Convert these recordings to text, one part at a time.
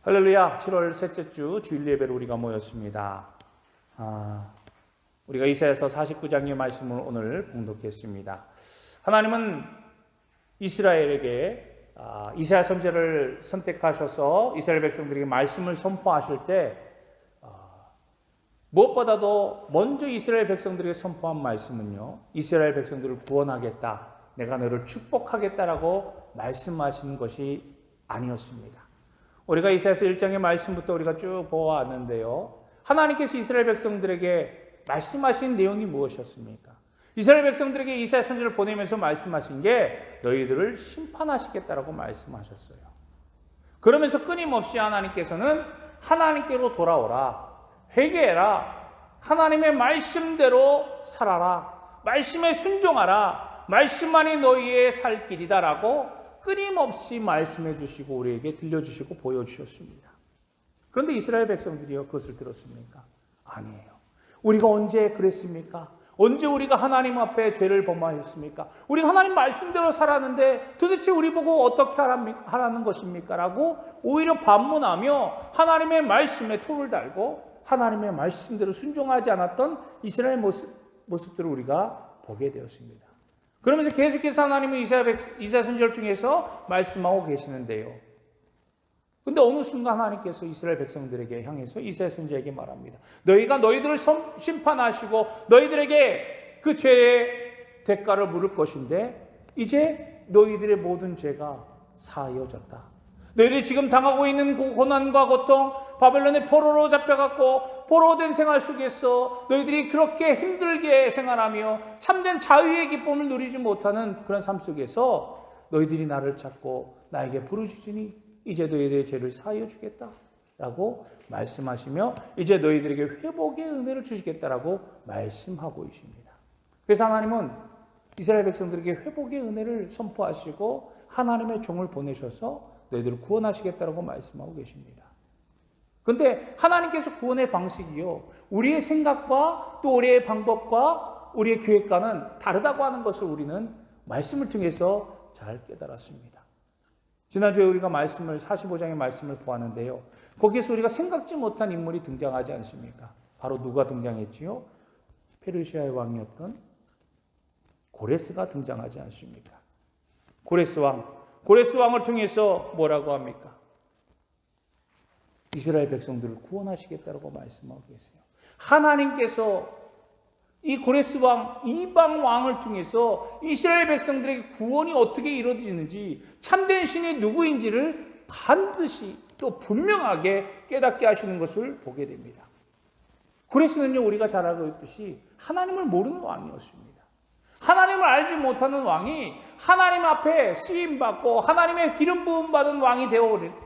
할렐루야. 7월 셋째 주 주일 예배로 우리가 모였습니다. 우리가 이사야서 49장의 말씀을 오늘 봉독했습니다. 하나님은 이스라엘에게 이사야 선지자를 선택하셔서 이스라엘 백성들에게 말씀을 선포하실 때 무엇보다도 먼저 이스라엘 백성들에게 선포한 말씀은요, 이스라엘 백성들을 구원하겠다, 내가 너를 축복하겠다라고 말씀하시는 것이 아니었습니다. 우리가 이사야서 1장의 말씀부터 우리가 쭉 보아왔는데요, 하나님께서 이스라엘 백성들에게 말씀하신 내용이 무엇이었습니까? 이스라엘 백성들에게 이사야 선지자를 보내면서 말씀하신 게 너희들을 심판하시겠다라고 말씀하셨어요. 그러면서 끊임없이 하나님께서는 하나님께로 돌아오라, 회개해라, 하나님의 말씀대로 살아라, 말씀에 순종하라, 말씀만이 너희의 살 길이다라고 끊임없이 말씀해 주시고 우리에게 들려주시고 보여주셨습니다. 그런데 이스라엘 백성들이요, 그것을 들었습니까? 아니에요. 우리가 언제 그랬습니까? 언제 우리가 하나님 앞에 죄를 범하였습니까? 우리가 하나님 말씀대로 살았는데 도대체 우리 보고 어떻게 하라는 것입니까? 라고 오히려 반문하며 하나님의 말씀에 토를 달고 하나님의 말씀대로 순종하지 않았던 이스라엘 모습들을 우리가 보게 되었습니다. 그러면서 계속해서 하나님은 이사야 선지자를 통해서 말씀하고 계시는데요. 근데 어느 순간 하나님께서 이스라엘 백성들에게 향해서 이사야 선지자에게 말합니다. 너희가 너희들을 심판하시고 너희들에게 그 죄의 대가를 물을 것인데 이제 너희들의 모든 죄가 사하여졌다. 너희들이 지금 당하고 있는 고난과 고통, 바벨론의 포로로 잡혀갔고 포로된 생활 속에서 너희들이 그렇게 힘들게 생활하며 참된 자유의 기쁨을 누리지 못하는 그런 삶 속에서 너희들이 나를 찾고 나에게 부르짖으니 이제 너희들의 죄를 사하여 주겠다라고 말씀하시며 이제 너희들에게 회복의 은혜를 주시겠다라고 말씀하고 있습니다. 그래서 하나님은 이스라엘 백성들에게 회복의 은혜를 선포하시고 하나님의 종을 보내셔서 너희들을 구원하시겠다라고 말씀하고 계십니다. 그런데 하나님께서 구원의 방식이요, 우리의 생각과 또 우리의 방법과 우리의 계획과는 다르다고 하는 것을 우리는 말씀을 통해서 잘 깨달았습니다. 지난주에 우리가 45장의 말씀을 보았는데요, 거기에서 우리가 생각지 못한 인물이 등장하지 않습니까? 바로 누가 등장했지요? 페르시아의 왕이었던 고레스가 등장하지 않습니까? 고레스 왕을 통해서 뭐라고 합니까? 이스라엘 백성들을 구원하시겠다고 말씀하고 계세요. 하나님께서 이 고레스 왕, 이방 왕을 통해서 이스라엘 백성들에게 구원이 어떻게 이루어지는지, 참된 신이 누구인지를 반드시 또 분명하게 깨닫게 하시는 것을 보게 됩니다. 고레스는요, 우리가 잘 알고 있듯이 하나님을 모르는 왕이었습니다. 하나님을 알지 못하는 왕이 하나님 앞에 쓰임받고 하나님의 기름 부음 받은 왕이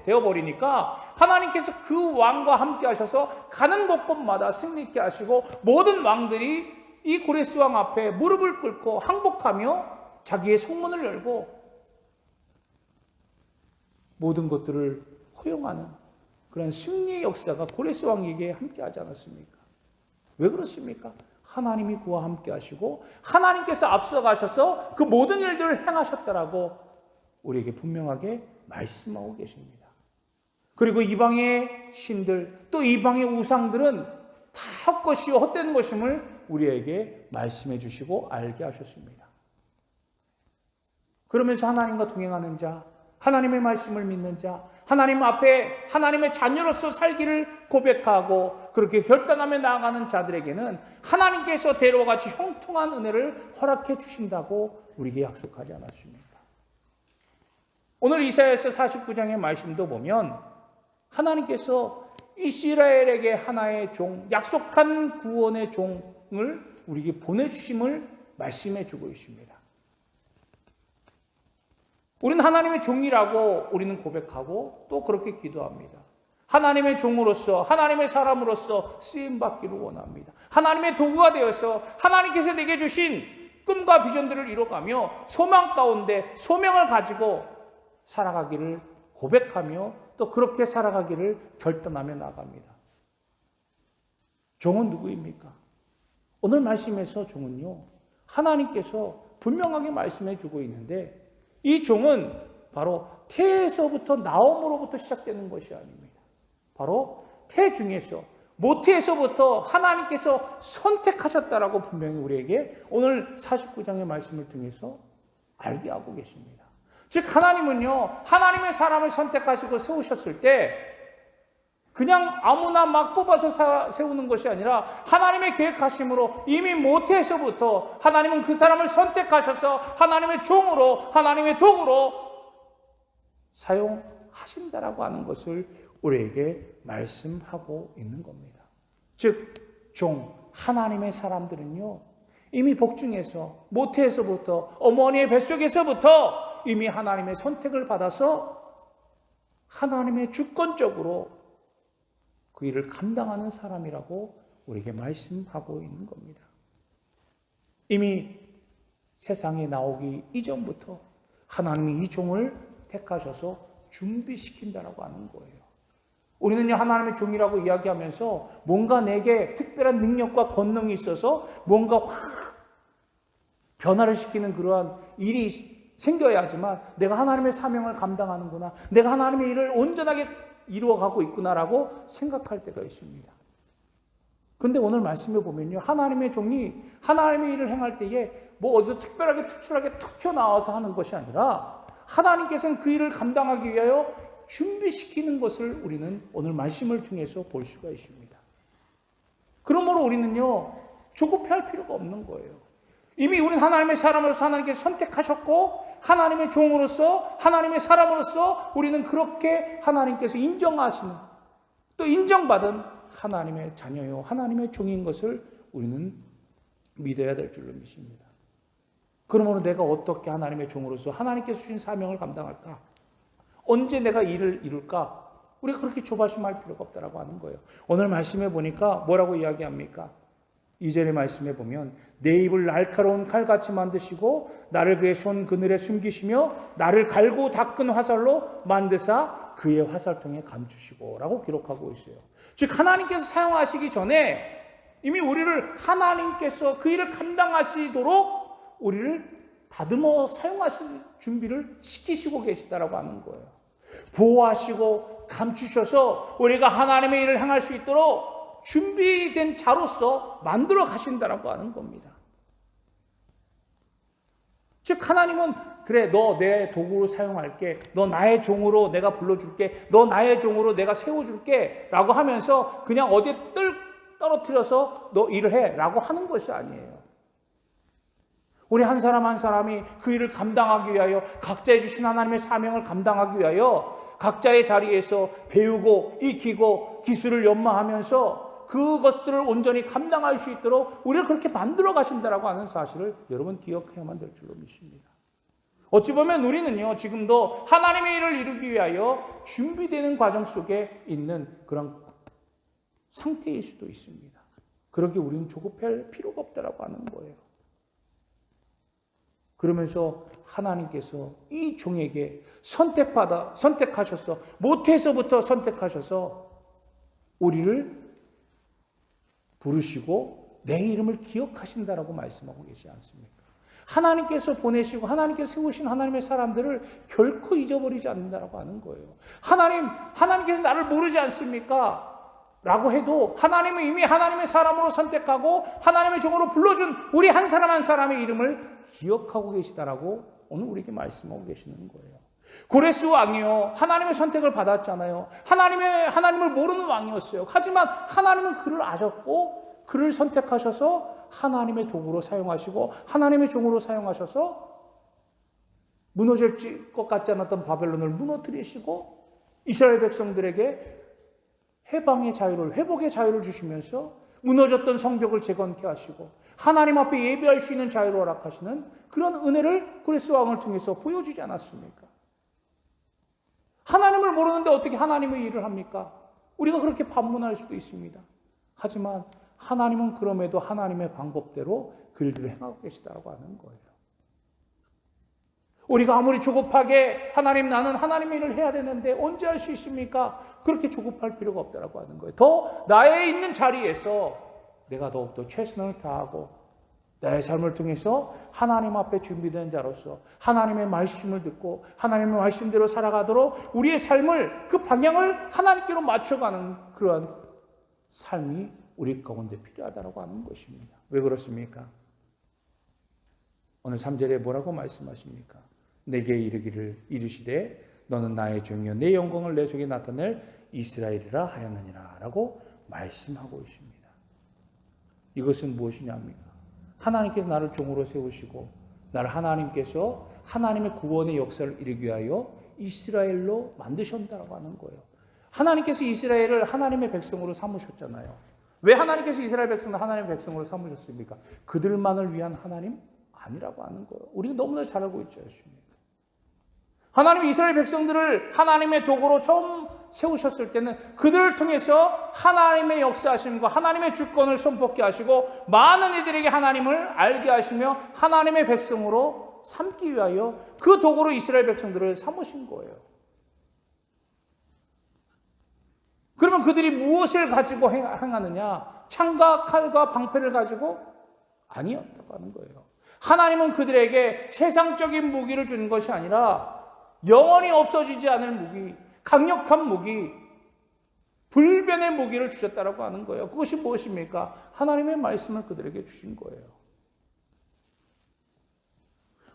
되어버리니까 하나님께서 그 왕과 함께 하셔서 가는 곳곳마다 승리케 하시고 모든 왕들이 이 고레스 왕 앞에 무릎을 꿇고 항복하며 자기의 성문을 열고 모든 것들을 허용하는 그런 승리의 역사가 고레스 왕에게 함께 하지 않았습니까? 왜 그렇습니까? 하나님이 그와 함께 하시고 하나님께서 앞서가셔서 그 모든 일들을 행하셨다라고 우리에게 분명하게 말씀하고 계십니다. 그리고 이방의 신들 또 이방의 우상들은 다 헛것이요 헛된 것임을 우리에게 말씀해 주시고 알게 하셨습니다. 그러면서 하나님과 동행하는 자, 하나님의 말씀을 믿는 자, 하나님 앞에 하나님의 자녀로서 살기를 고백하고 그렇게 결단하며 나아가는 자들에게는 하나님께서 대로와 같이 형통한 은혜를 허락해 주신다고 우리에게 약속하지 않았습니까? 오늘 이사야서 49장의 말씀도 보면 하나님께서 이스라엘에게 하나의 종, 약속한 구원의 종을 우리에게 보내주심을 말씀해 주고 있습니다. 우리는 하나님의 종이라고 우리는 고백하고 또 그렇게 기도합니다. 하나님의 종으로서 하나님의 사람으로서 쓰임받기를 원합니다. 하나님의 도구가 되어서 하나님께서 내게 주신 꿈과 비전들을 이뤄가며 소망 가운데 소명을 가지고 살아가기를 고백하며 또 그렇게 살아가기를 결단하며 나갑니다. 종은 누구입니까? 오늘 말씀에서 종은요, 하나님께서 분명하게 말씀해 주고 있는데 이 종은 바로 태에서부터 나옴으로부터 시작되는 것이 아닙니다. 바로 태중에서, 모태에서부터 하나님께서 선택하셨다라고 분명히 우리에게 오늘 49장의 말씀을 통해서 알게 하고 계십니다. 즉 하나님은요, 하나님의 사람을 선택하시고 세우셨을 때 그냥 아무나 막 뽑아서 세우는 것이 아니라 하나님의 계획하심으로 이미 모태에서부터 하나님은 그 사람을 선택하셔서 하나님의 종으로, 하나님의 도구로 사용하신다라고 하는 것을 우리에게 말씀하고 있는 겁니다. 즉 종, 하나님의 사람들은요, 이미 복중에서, 모태에서부터, 어머니의 뱃속에서부터 이미 하나님의 선택을 받아서 하나님의 주권적으로 그 일을 감당하는 사람이라고 우리에게 말씀하고 있는 겁니다. 이미 세상에 나오기 이전부터 하나님이 이 종을 택하셔서 준비시킨다라고 하는 거예요. 우리는요, 하나님의 종이라고 이야기하면서 뭔가 내게 특별한 능력과 권능이 있어서 뭔가 확 변화를 시키는 그러한 일이 생겨야 하지만 내가 하나님의 사명을 감당하는구나, 내가 하나님의 일을 온전하게 이루어가고 있구나라고 생각할 때가 있습니다. 그런데 오늘 말씀에 보면요, 하나님의 종이 하나님의 일을 행할 때에 뭐 어디서 특별하게 특출하게 툭 튀어나와서 하는 것이 아니라 하나님께서는 그 일을 감당하기 위하여 준비시키는 것을 우리는 오늘 말씀을 통해서 볼 수가 있습니다. 그러므로 우리는요, 조급해할 필요가 없는 거예요. 이미 우리는 하나님의 사람으로서 하나님께서 선택하셨고 하나님의 종으로서, 하나님의 사람으로서 우리는 그렇게 하나님께서 인정하시는, 또 인정받은 하나님의 자녀요, 하나님의 종인 것을 우리는 믿어야 될 줄로 믿습니다. 그러므로 내가 어떻게 하나님의 종으로서 하나님께서 주신 사명을 감당할까? 언제 내가 일을 이룰까? 우리가 그렇게 조바심할 필요가 없다라고 하는 거예요. 오늘 말씀해 보니까 뭐라고 이야기합니까? 2절의 말씀에 보면 내 입을 날카로운 칼같이 만드시고 나를 그의 손 그늘에 숨기시며 나를 갈고 닦은 화살로 만드사 그의 화살통에 감추시고 라고 기록하고 있어요. 즉 하나님께서 사용하시기 전에 이미 우리를 하나님께서 그 일을 감당하시도록 우리를 다듬어 사용하실 준비를 시키시고 계시다라고 하는 거예요. 보호하시고 감추셔서 우리가 하나님의 일을 행할 수 있도록 준비된 자로서 만들어 가신다라고 하는 겁니다. 즉 하나님은 그래, 너 내 도구로 사용할게, 너 나의 종으로 내가 불러줄게, 너 나의 종으로 내가 세워줄게 라고 하면서 그냥 어디에 떨어뜨려서 너 일을 해 라고 하는 것이 아니에요. 우리 한 사람 한 사람이 그 일을 감당하기 위하여, 각자의 주신 하나님의 사명을 감당하기 위하여 각자의 자리에서 배우고 익히고 기술을 연마하면서 그것들을 온전히 감당할 수 있도록 우리를 그렇게 만들어 가신다라고 하는 사실을 여러분 기억해야만 될 줄로 믿습니다. 어찌 보면 우리는요, 지금도 하나님의 일을 이루기 위하여 준비되는 과정 속에 있는 그런 상태일 수도 있습니다. 그러기에 우리는 조급할 필요가 없다라고 하는 거예요. 그러면서 하나님께서 이 종에게 선택하셔서, 모태에서부터 선택하셔서 우리를 부르시고 내 이름을 기억하신다라고 말씀하고 계시지 않습니까? 하나님께서 보내시고 하나님께서 세우신 하나님의 사람들을 결코 잊어버리지 않는다라고 하는 거예요. 하나님께서 나를 모르지 않습니까? 라고 해도 하나님은 이미 하나님의 사람으로 선택하고 하나님의 종으로 불러준 우리 한 사람 한 사람의 이름을 기억하고 계시다라고 오늘 우리에게 말씀하고 계시는 거예요. 고레스 왕이요, 하나님의 선택을 받았잖아요. 하나님을 모르는 왕이었어요. 하지만 하나님은 그를 아셨고 그를 선택하셔서 하나님의 도구로 사용하시고 하나님의 종으로 사용하셔서 무너질 것 같지 않았던 바벨론을 무너뜨리시고 이스라엘 백성들에게 해방의 자유를, 회복의 자유를 주시면서 무너졌던 성벽을 재건케 하시고 하나님 앞에 예배할 수 있는 자유를 허락하시는 그런 은혜를 고레스 왕을 통해서 보여주지 않았습니까? 하나님을 모르는데 어떻게 하나님의 일을 합니까? 우리가 그렇게 반문할 수도 있습니다. 하지만 하나님은 그럼에도 하나님의 방법대로 그 일들을 행하고 계시다고 하는 거예요. 우리가 아무리 조급하게 나는 하나님의 일을 해야 되는데 언제 할 수 있습니까? 그렇게 조급할 필요가 없다고 하는 거예요. 더 나의 있는 자리에서 내가 더욱더 최선을 다하고 내 삶을 통해서 하나님 앞에 준비된 자로서 하나님의 말씀을 듣고 하나님의 말씀대로 살아가도록 우리의 삶을 그 방향을 하나님께로 맞춰가는 그러한 삶이 우리 가운데 필요하다고 하는 것입니다. 왜 그렇습니까? 오늘 3절에 뭐라고 말씀하십니까? 내게 이르시되 너는 나의 종이요 내 영광을 내 속에 나타낼 이스라엘이라 하였느니라 라고 말씀하고 있습니다. 이것은 무엇이냐입니까? 하나님께서 나를 종으로 세우시고 나를 하나님께서 하나님의 구원의 역사를 이루기 위하여 이스라엘로 만드셨다고 하는 거예요. 하나님께서 이스라엘을 하나님의 백성으로 삼으셨잖아요. 왜 하나님께서 이스라엘 백성을 하나님의 백성으로 삼으셨습니까? 그들만을 위한 하나님 아니라고 하는 거예요. 우리가 너무나 잘 알고 있지 않습니까? 하나님이 이스라엘 백성들을 하나님의 도구로 처음 세우셨을 때는 그들을 통해서 하나님의 역사하심과 하나님의 주권을 선포케 하시고 많은 이들에게 하나님을 알게 하시며 하나님의 백성으로 삼기 위하여 그 도구로 이스라엘 백성들을 삼으신 거예요. 그러면 그들이 무엇을 가지고 행하느냐? 창과 칼과 방패를 가지고 아니었다고 하는 거예요. 하나님은 그들에게 세상적인 무기를 주는 것이 아니라 영원히 없어지지 않을 무기, 강력한 무기, 불변의 무기를 주셨다라고 하는 거예요. 그것이 무엇입니까? 하나님의 말씀을 그들에게 주신 거예요.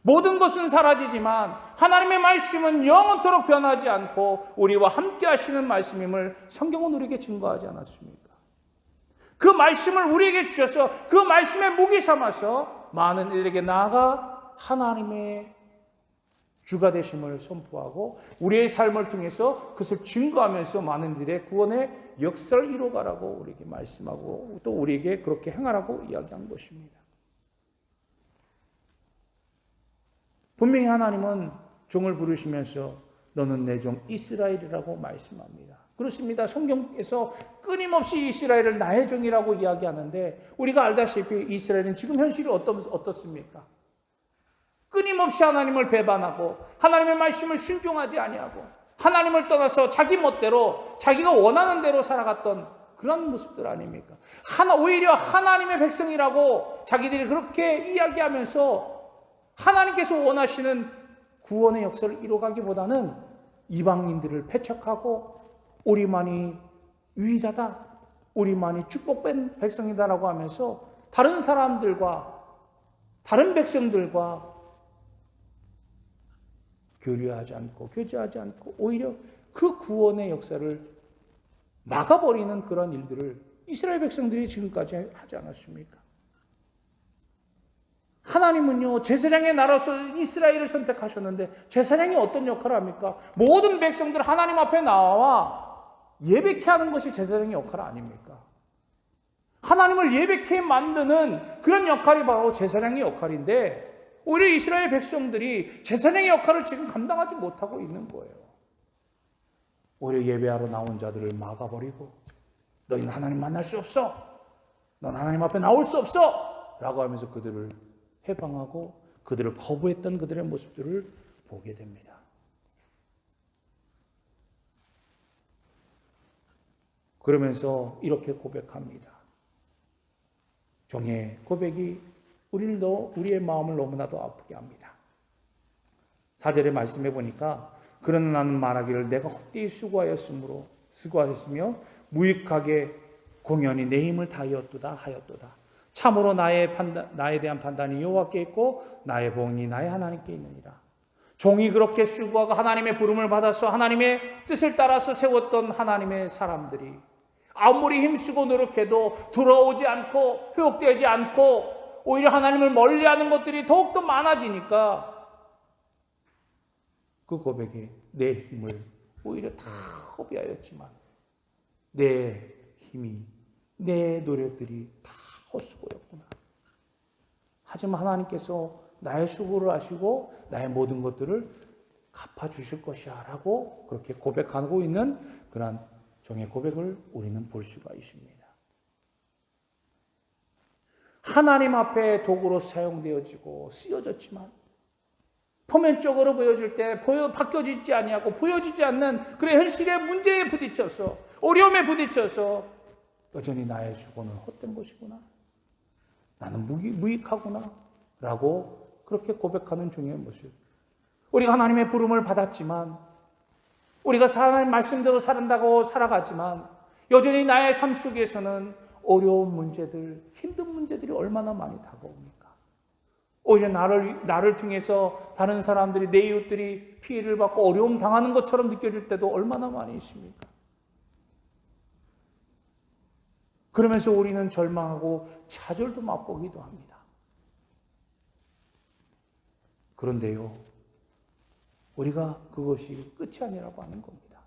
모든 것은 사라지지만 하나님의 말씀은 영원토록 변하지 않고 우리와 함께 하시는 말씀임을 성경은 우리에게 증거하지 않았습니까? 그 말씀을 우리에게 주셔서 그 말씀의 무기 삼아서 많은 이들에게 나아가 하나님의 주가 되심을 선포하고 우리의 삶을 통해서 그것을 증거하면서 많은 이들의 구원의 역사를 이루어가라고 우리에게 말씀하고 또 우리에게 그렇게 행하라고 이야기한 것입니다. 분명히 하나님은 종을 부르시면서 너는 내 종 이스라엘이라고 말씀합니다. 그렇습니다. 성경에서 끊임없이 이스라엘을 나의 종이라고 이야기하는데 우리가 알다시피 이스라엘은 지금 현실이 어떻습니까? 끊임없이 하나님을 배반하고 하나님의 말씀을 순종하지 아니하고 하나님을 떠나서 자기 멋대로 자기가 원하는 대로 살아갔던 그런 모습들 아닙니까? 오히려 하나님의 백성이라고 자기들이 그렇게 이야기하면서 하나님께서 원하시는 구원의 역사를 이루어가기보다는 이방인들을 배척하고 우리만이 유일하다, 우리만이 축복된 백성이다라고 하면서 다른 사람들과 다른 백성들과 교류하지 않고 교제하지 않고 오히려 그 구원의 역사를 막아버리는 그런 일들을 이스라엘 백성들이 지금까지 하지 않았습니까? 하나님은요 제사장의 나라로서 이스라엘을 선택하셨는데 제사장이 어떤 역할을 합니까? 모든 백성들 하나님 앞에 나와 예배케 하는 것이 제사장의 역할 아닙니까? 하나님을 예배케 만드는 그런 역할이 바로 제사장의 역할인데 오히려 이스라엘 백성들이 제사장의 역할을 지금 감당하지 못하고 있는 거예요. 오히려 예배하러 나온 자들을 막아버리고 너희는 하나님 만날 수 없어. 넌 하나님 앞에 나올 수 없어. 라고 하면서 그들을 해방하고 그들을 거부했던 그들의 모습들을 보게 됩니다. 그러면서 이렇게 고백합니다. 종의 고백이 우리의 마음을 너무나도 아프게 합니다. 4절에 말씀해 보니까 그러나 나는 말하기를 내가 헛되이 수고하였으며 무익하게 공연히 내 힘을 다하였도다 하였도다. 참으로 나에 대한 판단이 여호와께 있고 나의 보응이 나의 하나님께 있느니라. 종이 그렇게 수고하고 하나님의 부름을 받아서 하나님의 뜻을 따라서 세웠던 하나님의 사람들이 아무리 힘쓰고 노력해도 돌아오지 않고 회복되지 않고 오히려 하나님을 멀리하는 것들이 더욱더 많아지니까 그 고백이 내 힘을 오히려 다 허비하였지만 내 힘이 내 노력들이 다 헛수고였구나. 하지만 하나님께서 나의 수고를 하시고 나의 모든 것들을 갚아주실 것이야 라고 그렇게 고백하고 있는 그러한 종의 고백을 우리는 볼 수가 있습니다. 하나님 앞에 도구로 사용되어지고 쓰여졌지만 표면적으로 보여줄 때 바뀌어지지 아니하고 보여지지 않는 그런 현실의 문제에 부딪혀서 어려움에 부딪혀서 여전히 나의 수고는 헛된 것이구나. 나는 무익하구나 라고 그렇게 고백하는 중의 모습. 우리가 하나님의 부름을 받았지만, 우리가 하나님 말씀대로 살아간다고 살아가지만 여전히 나의 삶 속에서는 어려운 문제들, 힘든 문제들이 얼마나 많이 다가옵니까? 오히려 나를 통해서 다른 사람들이, 내 이웃들이 피해를 받고 어려움 당하는 것처럼 느껴질 때도 얼마나 많이 있습니까? 그러면서 우리는 절망하고 좌절도 맛보기도 합니다. 그런데요, 우리가 그것이 끝이 아니라고 하는 겁니다.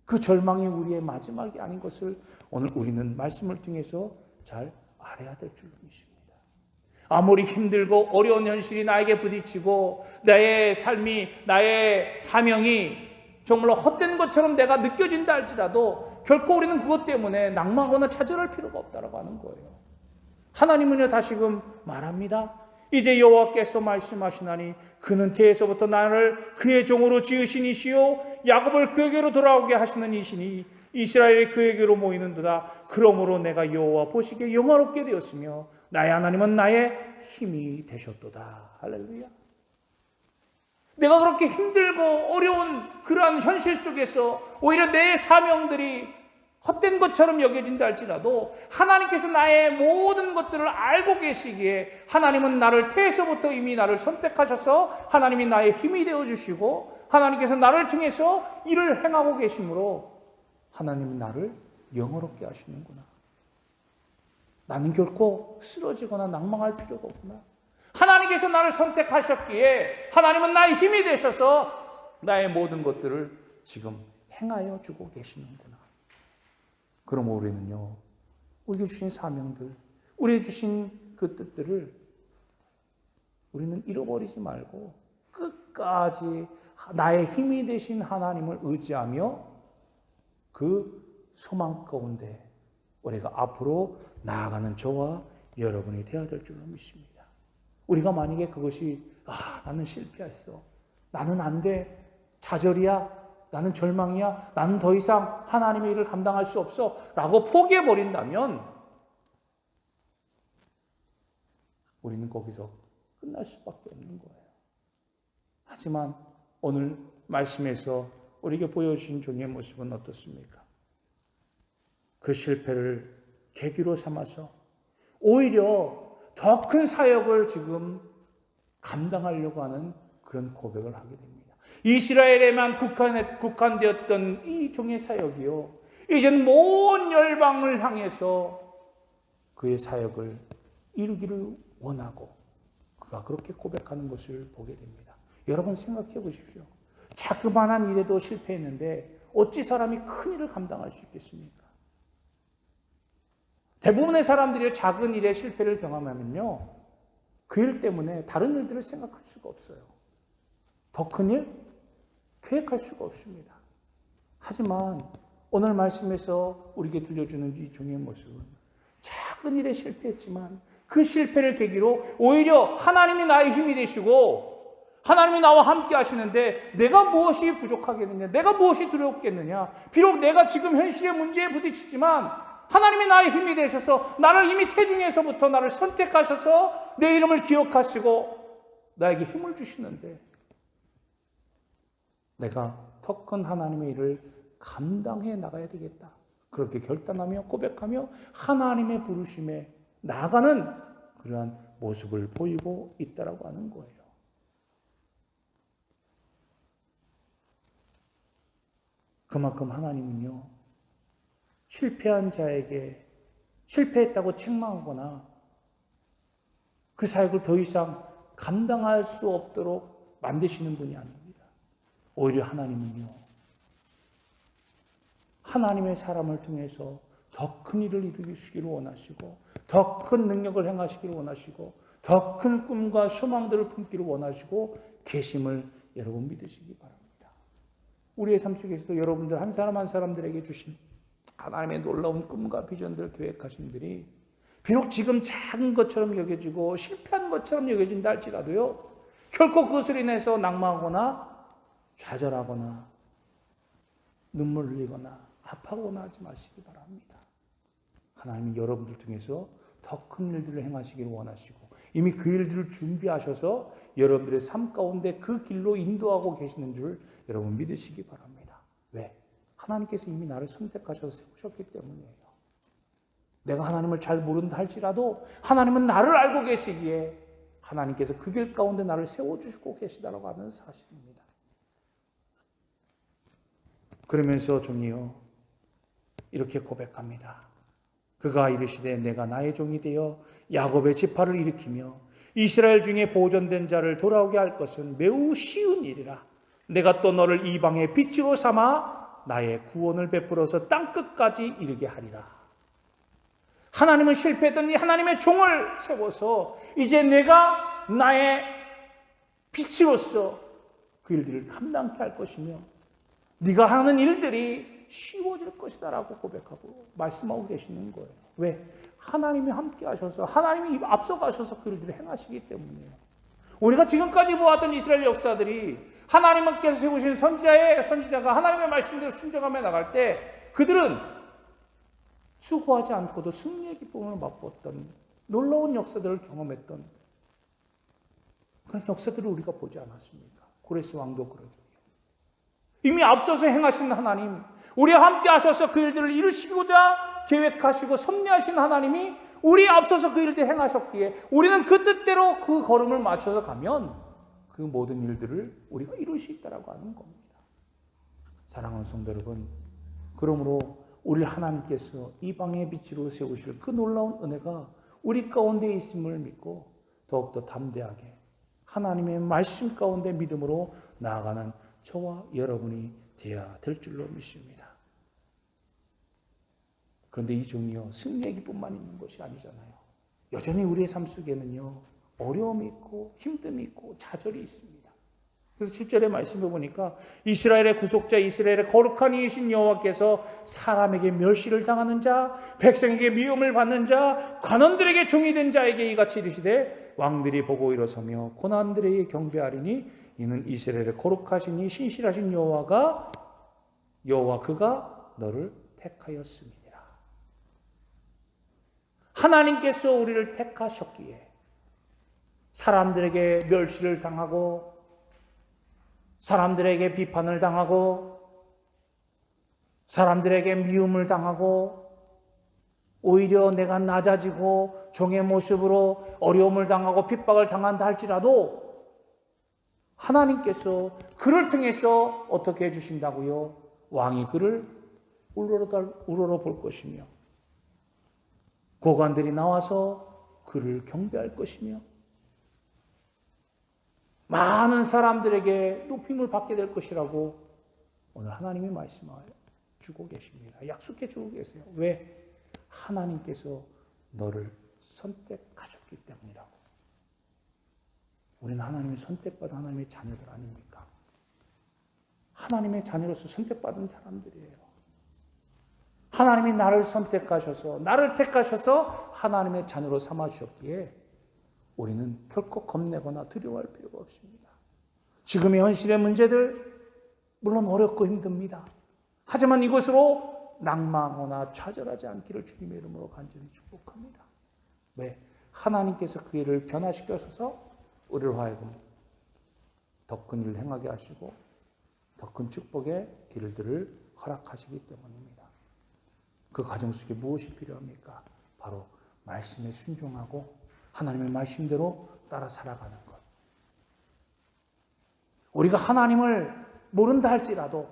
그 절망이 우리의 마지막이 아닌 것을 오늘 우리는 말씀을 통해서 잘 알아야 될 줄로 믿습니다. 아무리 힘들고 어려운 현실이 나에게 부딪히고 나의 삶이, 나의 사명이 정말로 헛된 것처럼 내가 느껴진다 할지라도 결코 우리는 그것 때문에 낭망하거나 좌절할 필요가 없다라고 하는 거예요. 하나님은요, 다시금 말합니다. 이제 여호와께서 말씀하시나니 그는 태에서부터 나를 그의 종으로 지으신 이시요 야곱을 그에게로 돌아오게 하시는 이시니 이스라엘이 그에게로 모이는도다. 그러므로 내가 여호와 보시기에 영화롭게 되었으며 나의 하나님은 나의 힘이 되셨도다. 할렐루야. 내가 그렇게 힘들고 어려운 그러한 현실 속에서 오히려 내 사명들이 헛된 것처럼 여겨진다 할지라도 하나님께서 나의 모든 것들을 알고 계시기에 하나님은 나를 태에서부터 이미 나를 선택하셔서 하나님이 나의 힘이 되어주시고 하나님께서 나를 통해서 일을 행하고 계시므로 하나님은 나를 영화롭게 하시는구나. 나는 결코 쓰러지거나 낭망할 필요가 없구나. 하나님께서 나를 선택하셨기에 하나님은 나의 힘이 되셔서 나의 모든 것들을 지금 행하여 주고 계시는구나. 그럼 우리는요, 우리에게 주신 사명들, 우리에게 주신 그 뜻들을 우리는 잃어버리지 말고 끝까지 나의 힘이 되신 하나님을 의지하며 그 소망 가운데 우리가 앞으로 나아가는 저와 여러분이 되어야 될 줄로 믿습니다. 우리가 만약에 그것이 나는 실패했어, 나는 안 돼, 좌절이야, 나는 절망이야, 나는 더 이상 하나님의 일을 감당할 수 없어 라고 포기해버린다면 우리는 거기서 끝날 수밖에 없는 거예요. 하지만 오늘 말씀에서 우리에게 보여주신 종의 모습은 어떻습니까? 그 실패를 계기로 삼아서 오히려 더 큰 사역을 지금 감당하려고 하는 그런 고백을 하게 됩니다. 이스라엘에만 국한되었던 이 종의 사역이요, 이젠 모든 열방을 향해서 그의 사역을 이루기를 원하고 그가 그렇게 고백하는 것을 보게 됩니다. 여러분 생각해 보십시오. 자그마한 일에도 실패했는데 어찌 사람이 큰 일을 감당할 수 있겠습니까? 대부분의 사람들이 작은 일에 실패를 경험하면요, 그 일 때문에 다른 일들을 생각할 수가 없어요. 더 큰 일 계획할 수가 없습니다. 하지만 오늘 말씀에서 우리에게 들려주는 이 종의 모습은 작은 일에 실패했지만 그 실패를 계기로 오히려 하나님이 나의 힘이 되시고 하나님이 나와 함께 하시는데 내가 무엇이 부족하겠느냐, 내가 무엇이 두렵겠느냐, 비록 내가 지금 현실의 문제에 부딪히지만 하나님이 나의 힘이 되셔서 나를 이미 태중에서부터 나를 선택하셔서 내 이름을 기억하시고 나에게 힘을 주시는데 내가 더 큰 하나님의 일을 감당해 나가야 되겠다. 그렇게 결단하며 고백하며 하나님의 부르심에 나아가는 그러한 모습을 보이고 있다라고 하는 거예요. 그만큼 하나님은요, 실패한 자에게 실패했다고 책망하거나 그 사역을 더 이상 감당할 수 없도록 만드시는 분이 아닙니다. 오히려 하나님은요, 하나님의 사람을 통해서 더 큰 일을 이루시기를 원하시고 더 큰 능력을 행하시기를 원하시고 더 큰 꿈과 소망들을 품기를 원하시고 계심을 여러분 믿으시기 바랍니다. 우리의 삶 속에서도 여러분들 한 사람 한 사람들에게 주신 하나님의 놀라운 꿈과 비전들, 계획하심들이 비록 지금 작은 것처럼 여겨지고 실패한 것처럼 여겨진다 할지라도요, 결코 그것을 인해서 낭망하거나 좌절하거나 눈물 흘리거나 아파하거나 하지 마시기 바랍니다. 하나님은 여러분들 통해서 더 큰 일들을 행하시기를 원하시고 이미 그 일들을 준비하셔서 여러분들의 삶 가운데 그 길로 인도하고 계시는 줄 여러분 믿으시기 바랍니다. 왜? 하나님께서 이미 나를 선택하셔서 세우셨기 때문이에요. 내가 하나님을 잘 모른다 할지라도 하나님은 나를 알고 계시기에 하나님께서 그 길 가운데 나를 세워주시고 계시다라고 하는 사실입니다. 그러면서 종이요 이렇게 고백합니다. 그가 이르시되 내가 나의 종이 되어 야곱의 지파를 일으키며 이스라엘 중에 보존된 자를 돌아오게 할 것은 매우 쉬운 일이라. 내가 또 너를 이방의 빛으로 삼아 나의 구원을 베풀어서 땅끝까지 이르게 하리라. 하나님은 실패했던 이 하나님의 종을 세워서 이제 내가 나의 빛으로서 그 일들을 감당케 할 것이며 네가 하는 일들이 쉬워질 것이다 라고 고백하고 말씀하고 계시는 거예요. 왜? 하나님이 함께 하셔서 하나님이 앞서가셔서 그 일들을 행하시기 때문이에요. 우리가 지금까지 보았던 이스라엘 역사들이 하나님께서 세우신 선지자가 하나님의 말씀대로 순종하며 나갈 때 그들은 수고하지 않고도 승리의 기쁨을 맛보았던 놀라운 역사들을 경험했던 그런 역사들을 우리가 보지 않았습니까? 고레스 왕도 그러고요. 이미 앞서서 행하신 하나님, 우리와 함께 하셔서 그 일들을 이루시고자 계획하시고 섭리하신 하나님이 우리 앞서서 그 일들을 행하셨기에 우리는 그 뜻대로 그 걸음을 맞춰서 가면 그 모든 일들을 우리가 이룰 수 있다고 하는 겁니다. 사랑하는 성도 여러분, 그러므로 우리 하나님께서 이방의 빛으로 세우실 그 놀라운 은혜가 우리 가운데 있음을 믿고 더욱더 담대하게 하나님의 말씀 가운데 믿음으로 나아가는 저와 여러분이 되어야 될 줄로 믿습니다. 그런데 이 종이요 승리의 기쁨만 있는 것이 아니잖아요. 여전히 우리의 삶 속에는요 어려움이 있고 힘듦이 있고 좌절이 있습니다. 그래서 7절의 말씀을 보니까 이스라엘의 구속자 이스라엘의 거룩한 이이신 여호와께서 사람에게 멸시를 당하는 자 백성에게 미움을 받는 자 관원들에게 종이 된 자에게 이같이 이르시되 왕들이 보고 일어서며 고난들에게 경배하리니 이는 이스라엘의 거룩하신 이 신실하신 여호와 그가 너를 택하였음이니라. 하나님께서 우리를 택하셨기에 사람들에게 멸시를 당하고 사람들에게 비판을 당하고 사람들에게 미움을 당하고 오히려 내가 낮아지고 종의 모습으로 어려움을 당하고 핍박을 당한다 할지라도 하나님께서 그를 통해서 어떻게 해주신다고요? 왕이 그를 우러러 볼 것이며 고관들이 나와서 그를 경배할 것이며 많은 사람들에게 높임을 받게 될 것이라고 오늘 하나님이 말씀해주고 계십니다. 약속해 주고 계세요. 왜? 하나님께서 너를 선택하셨기 때문이라고. 우리는 하나님의 선택받은 하나님의 자녀들 아닙니까? 하나님의 자녀로서 선택받은 사람들이에요. 하나님이 나를 선택하셔서 나를 택하셔서 하나님의 자녀로 삼아주셨기에 우리는 결코 겁내거나 두려워할 필요가 없습니다. 지금의 현실의 문제들 물론 어렵고 힘듭니다. 하지만 이것으로 낭망하거나 좌절하지 않기를 주님의 이름으로 간절히 축복합니다. 왜? 하나님께서 그 일을 변화시켜서 우리를 하여금 더 큰 일을 행하게 하시고 더 큰 축복의 길들을 허락하시기 때문입니다. 그 과정 속에 무엇이 필요합니까? 바로 말씀에 순종하고 하나님의 말씀대로 따라 살아가는 것. 우리가 하나님을 모른다 할지라도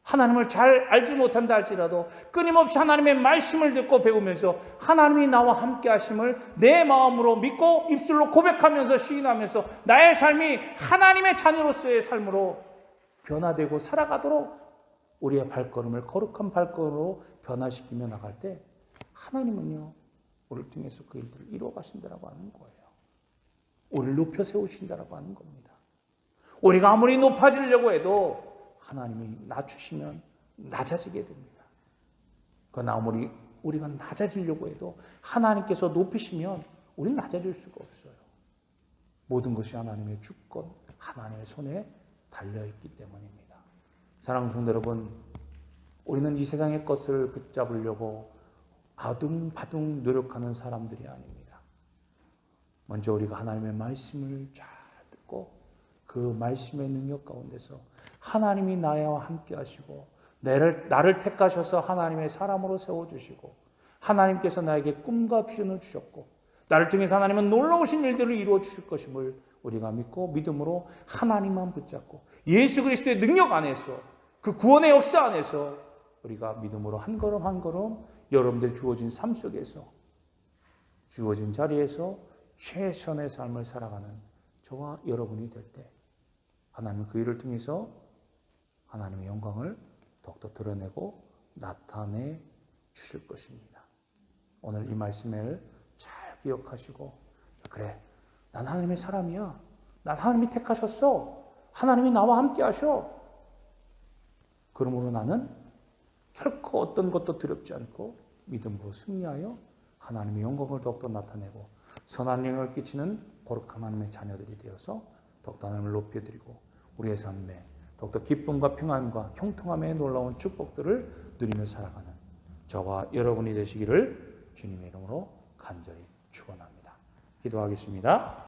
하나님을 잘 알지 못한다 할지라도 끊임없이 하나님의 말씀을 듣고 배우면서 하나님이 나와 함께 하심을 내 마음으로 믿고 입술로 고백하면서 시인하면서 나의 삶이 하나님의 자녀로서의 삶으로 변화되고 살아가도록 우리의 발걸음을 거룩한 발걸음으로 변화시키며 나갈 때 하나님은요 우리를 통해서 그 일들을 이루어 가신다라고 하는 거예요. 우리를 높여 세우신다라고 하는 겁니다. 우리가 아무리 높아지려고 해도 하나님이 낮추시면 낮아지게 됩니다. 그러나 아무리 우리가 낮아지려고 해도 하나님께서 높이시면 우리는 낮아질 수가 없어요. 모든 것이 하나님의 주권, 하나님의 손에 달려있기 때문입니다. 사랑하는 성도 여러분, 우리는 이 세상의 것을 붙잡으려고 아둥바둥 노력하는 사람들이 아닙니다. 먼저 우리가 하나님의 말씀을 잘 듣고 그 말씀의 능력 가운데서 하나님이 나와 함께 하시고 나를 택하셔서 하나님의 사람으로 세워주시고 하나님께서 나에게 꿈과 비전을 주셨고 나를 통해서 하나님은 놀라우신 일들을 이루어 주실 것임을 우리가 믿고 믿음으로 하나님만 붙잡고 예수 그리스도의 능력 안에서 그 구원의 역사 안에서 우리가 믿음으로 한 걸음 한 걸음 여러분들 주어진 삶 속에서 주어진 자리에서 최선의 삶을 살아가는 저와 여러분이 될 때 하나님은 그 일을 통해서 하나님의 영광을 더욱더 드러내고 나타내 주실 것입니다. 오늘 이 말씀을 잘 기억하시고 그래 난 하나님의 사람이야. 난 하나님이 택하셨어. 하나님이 나와 함께 하셔. 그러므로 나는 결코 어떤 것도 두렵지 않고 믿음으로 승리하여 하나님의 영광을 더욱더 나타내고 선한 영향을 끼치는 거룩한 하나님의 자녀들이 되어서 더욱더 하나님을 높여드리고 우리의 삶에 더욱더 기쁨과 평안과 형통함의 놀라운 축복들을 누리며 살아가는 저와 여러분이 되시기를 주님의 이름으로 간절히 축원합니다. 기도하겠습니다.